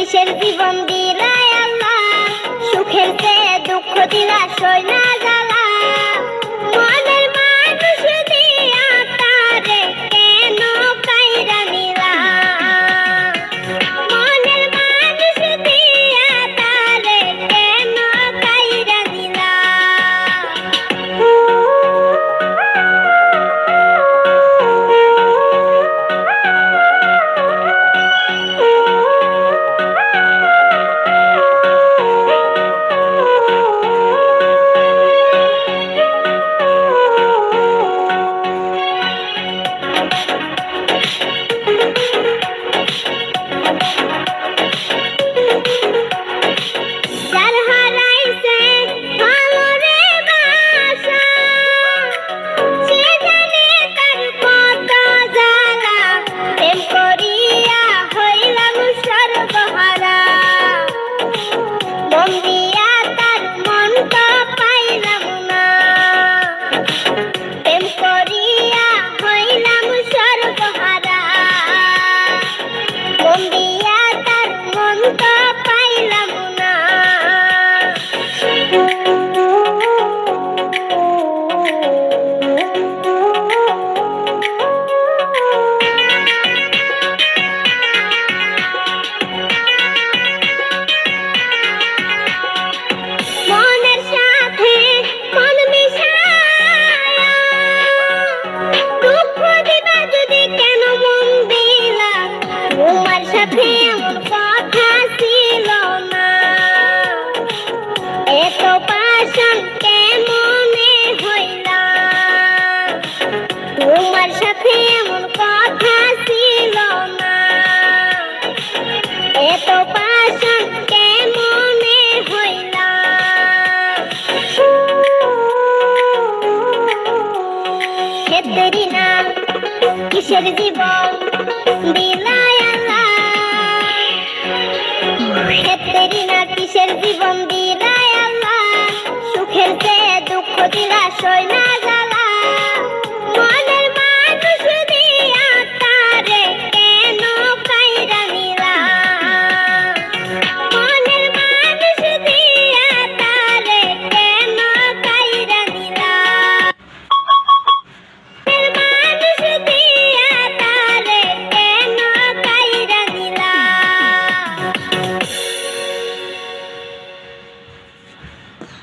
কিসের জীবন দিলাই আল্লাহ, সুখের চেয়ে দুঃখ দিলা সই না জ্বালা। মনের মানুষ দিয়া তারে কেন কাইরা নিলা, মনের মানুষ দিয়া তারে কেন কাইরা নিলা। তোমার সাথে এমন কথা ছিল না, এত পাষাণ কেমনে হইলা। খেতেরি না কিসের জীবন দিলাই আল্লাহ, খেতেরি না কিসের জীবন দিলাই আল্লাহ, সুখের চেয়ে দুঃখ দিলা সই না